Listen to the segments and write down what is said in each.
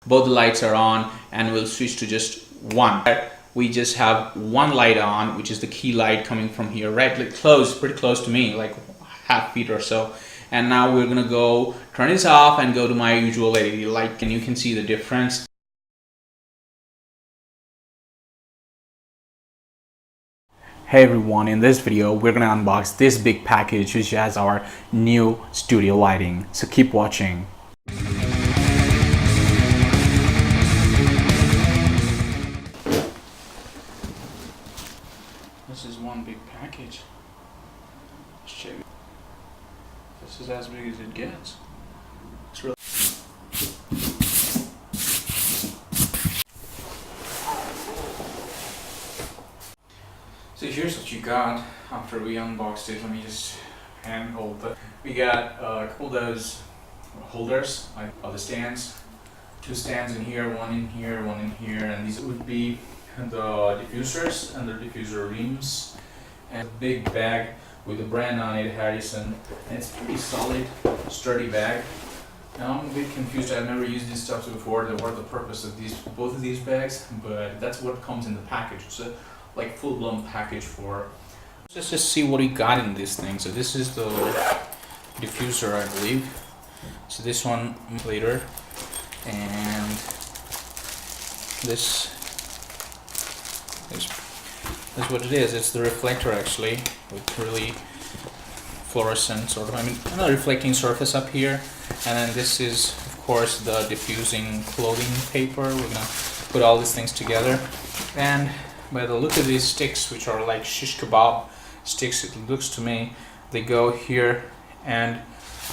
both the lights are on, and we'll switch to just one. We just have one light on, which is the key light coming from here, right? Like close, pretty close to me, like half feet or so. And now we're gonna go turn this off and go to my usual LED light, and you can see the difference. Hey everyone, in this video we're gonna unbox this big package which has our new studio lighting. So keep watching. This is one big package. Let's check. This is as big as it gets. It's really So here's what you got after we unboxed it. Let me just hand hold it. We got a couple of those holders, like the stands. Two stands in here, one in here, one in here, and these would be the diffusers and the diffuser rims. And a big bag with a brand on it, Harrison. And it's pretty solid, sturdy bag. Now I'm a bit confused. I've never used these stuff before. What are the purpose of both of these bags? But that's what comes in the package. It's a like full-blown package for. Let's just see what we got in this thing. So this is the diffuser, I believe. So this one later, and this is what it is. It's the reflector actually, with really fluorescent sort of, a reflecting surface up here, and then this is of course the diffusing clothing paper. We're gonna put all these things together, and by the look of these sticks, which are like shish kebab sticks, it looks to me, they go here, and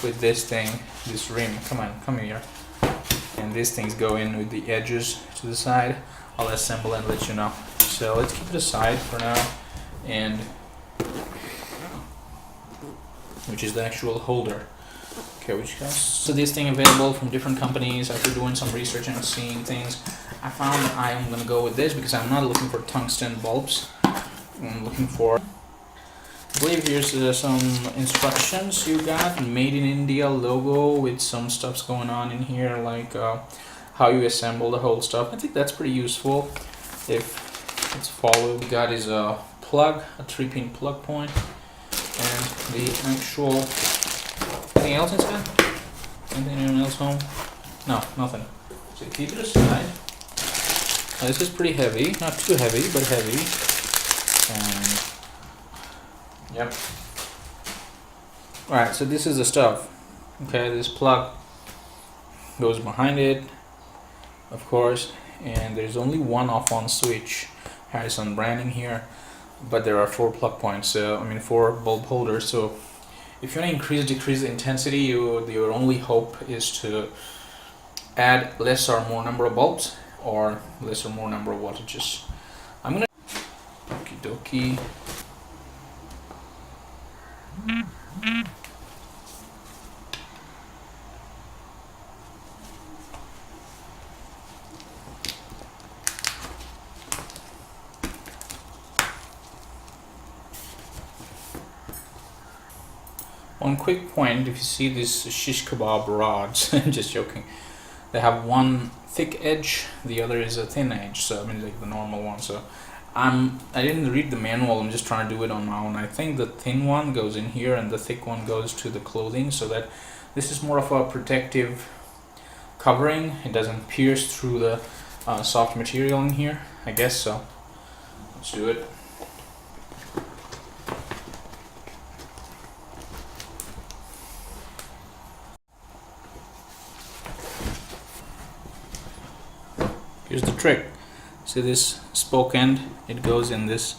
with this thing, this rim, come here, and these things go in with the edges to the side. I'll assemble and let you know. So let's keep it aside for now, and which is the actual holder. Okay, which goes. So this thing available from different companies. After doing some research and seeing things, I found I'm gonna go with this because I'm not looking for tungsten bulbs. I'm looking for. I believe here's some instructions you got. Made in India logo with some stuff's going on in here, like how you assemble the whole stuff. I think that's pretty useful if it's followed. We got is a plug, a 3-pin plug point, and the actual. Anything else inside? Anything else home? No, nothing. So keep it aside. Now this is pretty heavy, not too heavy, but heavy. And yep. Alright, so this is the stuff. Okay, this plug goes behind it, of course, and there's only one off-on switch. Harrison branding here, but there are 4 plug points. So 4 bulb holders. So if you want to decrease the intensity, your only hope is to add less or more number of bulbs, or less or more number of wattages. I'm gonna okie dokie. One quick point, if you see these shish kebab rods, just joking, they have one thick edge, the other is a thin edge, so like the normal one. So I didn't read the manual, I'm just trying to do it on my own. I think the thin one goes in here and the thick one goes to the clothing, so that this is more of a protective covering. It doesn't pierce through the soft material in here, I guess so. Let's do it. Here's the trick. See this spoke end? It goes in this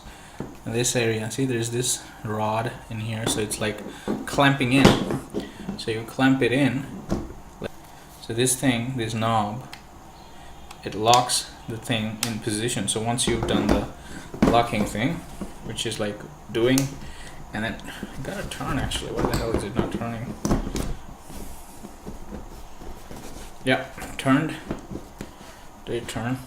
area. See, there's this rod in here, so it's like clamping in. So you clamp it in. So this thing, this knob, it locks the thing in position. So once you've done the locking thing, which is like doing, and then I gotta turn actually. Why the hell is it not turning? Yeah, turned. Did it turn?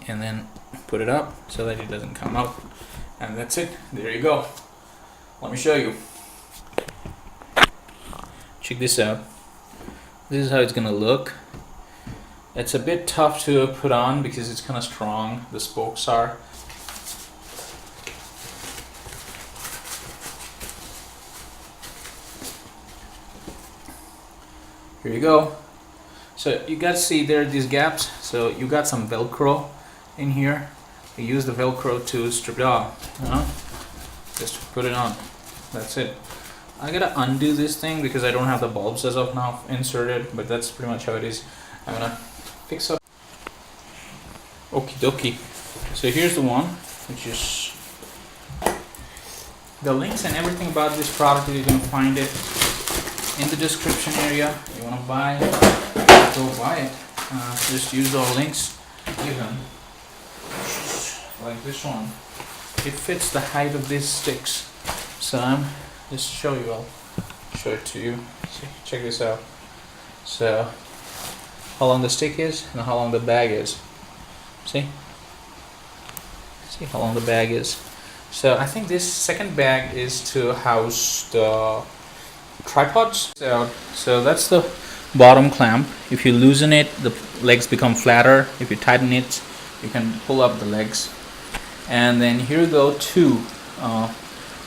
And then put it up so that it doesn't come out, and that's it. There you go. Let me show you. Check this out. This is how it's gonna look. It's a bit tough to put on because it's kind of strong, the spokes are. Here you go. So you got to see there are these gaps, so you got some Velcro in here. You use the Velcro to strip it off, just put it on. That's it. I gotta undo this thing because I don't have the bulbs as of now inserted, but that's pretty much how it is. I'm gonna fix up. Okie dokie. So here's the one, which is the links and everything about this product. You're gonna find it in the description area. You wanna buy it, go buy it. Just use our links given. Like this one. It fits the height of these sticks. So I'm just show you. I'll show it to you. See, check this out. So how long the stick is and how long the bag is. See how long the bag is. So I think this second bag is to house the tripods. So that's the bottom clamp. If you loosen it, the legs become flatter. If you tighten it, you can pull up the legs. And then here go two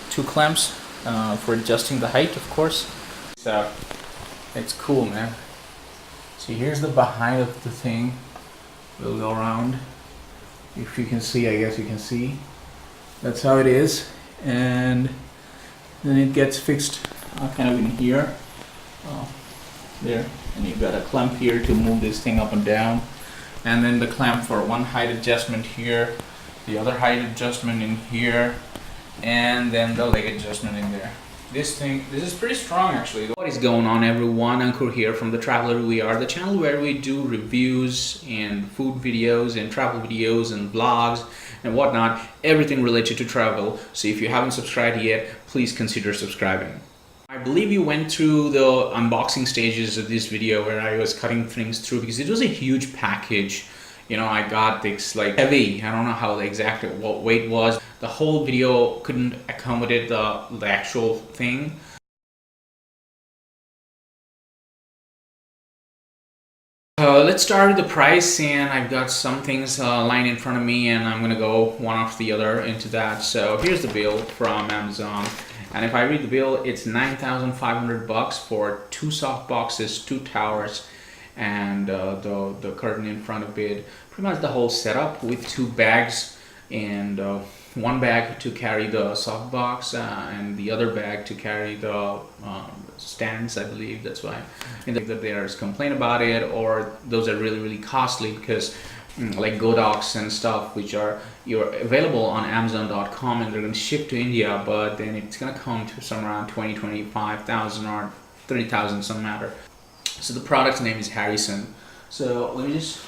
clamps for adjusting the height, of course. So it's cool, man. So here's the behind of the thing. We'll go around. If you can see, I guess you can see. That's how it is. And then it gets fixed kind of in here. There. And you've got a clamp here to move this thing up and down. And then the clamp for one height adjustment here. The other height adjustment in here. And then the leg adjustment in there. This is pretty strong actually. What is going on, everyone? Ankur here from The Traveler We Are, the channel where we do reviews and food videos and travel videos and vlogs and whatnot, everything related to travel. So if you haven't subscribed yet, please consider subscribing. I believe you went through the unboxing stages of this video where I was cutting things through because it was a huge package. You know, I got this like heavy, I don't know how exactly what weight was. The whole video couldn't accommodate the actual thing. Let's start with the price, and I've got some things lined in front of me and I'm gonna go one after the other into that. So here's the bill from Amazon. And if I read the bill, it's $9,500 for 2 soft boxes, 2 towers, and the curtain in front of it. Pretty much the whole setup with 2 bags and one bag to carry the soft box and the other bag to carry the stands, I believe. That's why that there's complaint about it, or those are really costly because like Godox and stuff, which are available on Amazon.com, and they're going to ship to India, but then it's going to come to somewhere around 25,000 or 30,000, some matter. So the product's name is Harrison. So let me just,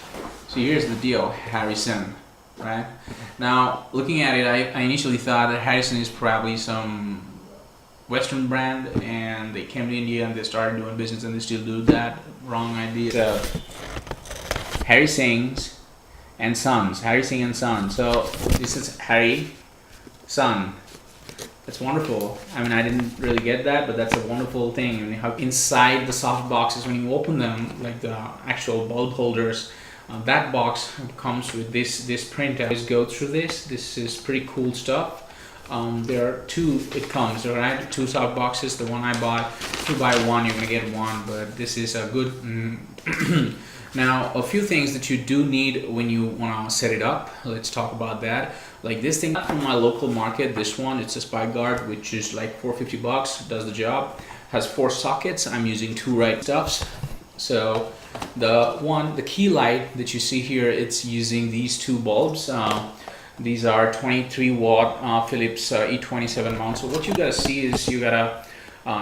so here's the deal, Harrison, right? Now looking at it, I initially thought that Harrison is probably some Western brand and they came to India and they started doing business and they still do that. Wrong idea. So Harry Singh's and Sons, Harry Singh and Sons. So this is Harry Son. That's wonderful. I mean, I didn't really get that, but that's a wonderful thing. I mean, how inside the soft boxes, when you open them, like the actual bulb holders, that box comes with this print. I just go through this. This is pretty cool stuff. There are 2. It comes. Right, 2 soft boxes. The one I bought, if you buy one, you're gonna get one. But this is a good. Now, a few things that you do need when you want to set it up. Let's talk about that. Like this thing from my local market, this one, it's a Spike Guard, which is like $450, does the job. Has 4 sockets. I'm using 2 right stuffs. So the key light that you see here, it's using these 2 bulbs. These are 23 watt Philips E27 mount. So what you gotta see is you gotta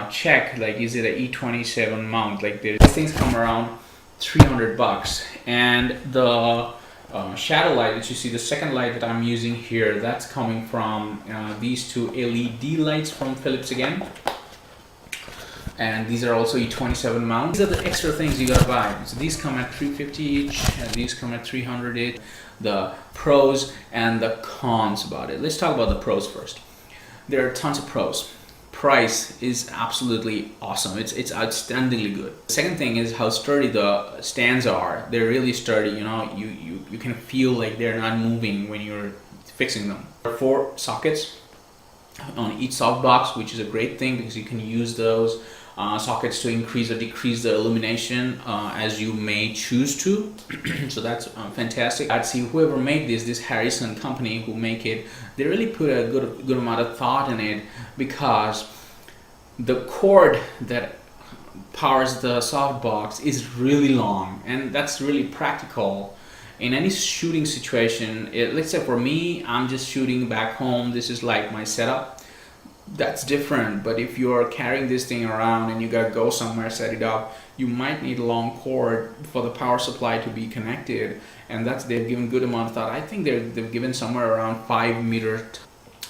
check, like, is it an E27 mount? Like these things come around $300, and the shadow light that you see, the second light that I'm using here, that's coming from these 2 LED lights from Philips again, and these are also E27 mounts. These are the extra things you gotta buy. So these come at $350 each, and these come at $300 each. The pros and the cons about it. Let's talk about the pros first. There are tons of pros. price is absolutely awesome. It's outstandingly good. The second thing is how sturdy the stands are. They're really sturdy, you know, you can feel like they're not moving when you're fixing them. There are 4 sockets on each softbox, which is a great thing because you can use those sockets to increase or decrease the illumination as you may choose to. So that's fantastic. I'd see whoever made this Harrison company who make it, they really put a good amount of thought in it, because the cord that powers the softbox is really long, and that's really practical in any shooting situation. Let's say for me, I'm just shooting back home, this is like my setup. That's different, but if you're carrying this thing around and you gotta go somewhere, set it up, you might need a long cord for the power supply to be connected, and they've given good amount of thought. I think they've given somewhere around 5 meters.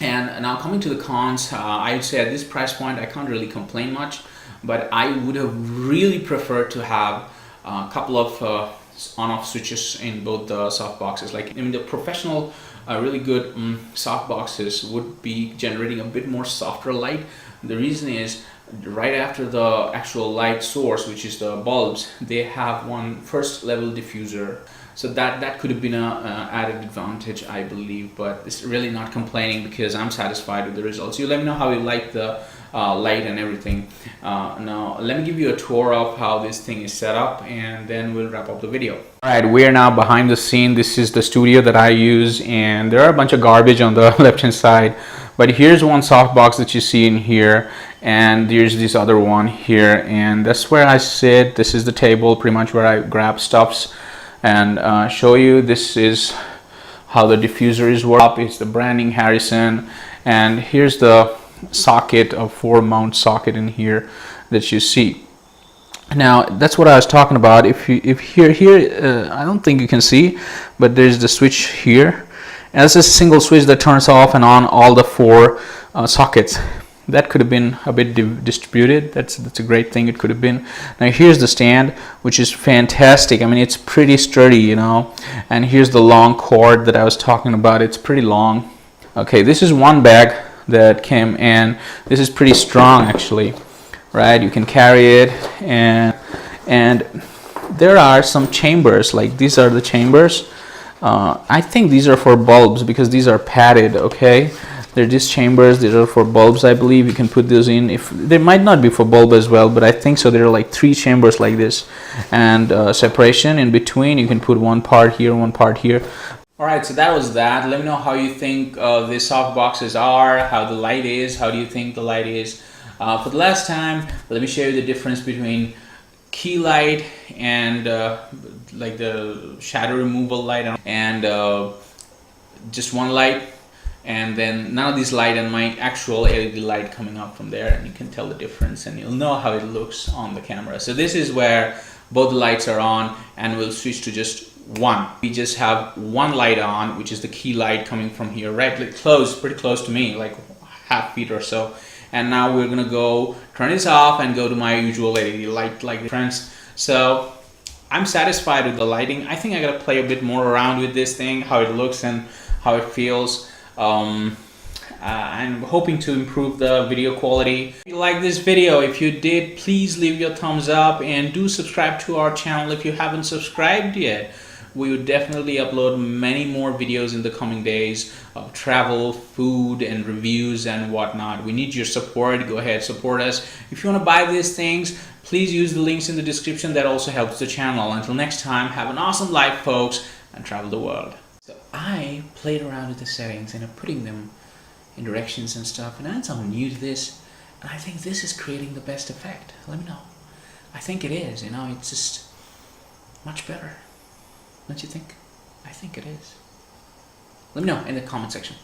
And now coming to the cons, I would say at this price point I can't really complain much, but I would have really preferred to have a couple of on-off switches in both the soft boxes. Like, I mean, the professional really good soft boxes would be generating a bit more softer light. The reason is, right after the actual light source, which is the bulbs, they have one first level diffuser. So that could have been a added advantage, I believe, but it's really not complaining because I'm satisfied with the results. You let me know how you like the light and everything. Now let me give you a tour of how this thing is set up, and then we'll wrap up the video. Alright, we are now behind the scene. This is the studio that I use, and there are a bunch of garbage on the left hand side, but here's one softbox that you see in here, and there's this other one here, and that's where I sit. This is the table pretty much where I grab stuffs and show you. This is how the diffuser is worked. It's the branding Harrison, and here's the socket, a 4-mount socket in here that you see. Now that's what I was talking about. If here I don't think you can see, but there's the switch here, and that's a single switch that turns off and on all the 4 sockets. That could have been a bit distributed. That's a great thing. It could have been. Now here's the stand, which is fantastic. I mean, it's pretty sturdy, you know. And here's the long cord that I was talking about. It's pretty long. Okay, this is one bag that came in. This is pretty strong, actually, right? You can carry it, and there are some chambers. Like, these are the chambers. I think these are for bulbs because these are padded. Okay. They're just chambers. These are for bulbs, I believe. You can put those in. If they might not be for bulb as well, but I think so. There are like 3 chambers like this, and separation in between. You can put one part here, one part here. All right, so that was that. Let me know how you think these soft boxes are, how the light is. How do you think the light is? For the last time, let me show you the difference between key light and like the shadow removal light, and just one light. And then none of these light and my actual LED light coming up from there, and you can tell the difference and you'll know how it looks on the camera. So this is where both the lights are on, and we'll switch to just one. We just have one light on, which is the key light coming from here, right? Like close, pretty close to me, like half feet or so. And now we're gonna go turn this off and go to my usual LED light, like the friends. So I'm satisfied with the lighting. I think I gotta play a bit more around with this thing, how it looks and how it feels. I'm hoping to improve the video quality. If you like this video, if you did, please leave your thumbs up and do subscribe to our channel if you haven't subscribed yet. We would definitely upload many more videos in the coming days of travel, food, and reviews and whatnot. We need your support. Go ahead, support us. If you want to buy these things, please use the links in the description. That also helps the channel. Until next time, have an awesome life, folks, and travel the world. So I played around with the settings and I'm putting them in directions and stuff, and I'm new to this, and I think this is creating the best effect. Let me know. I think it is, you know, it's just much better. Don't you think? I think it is. Let me know in the comment section.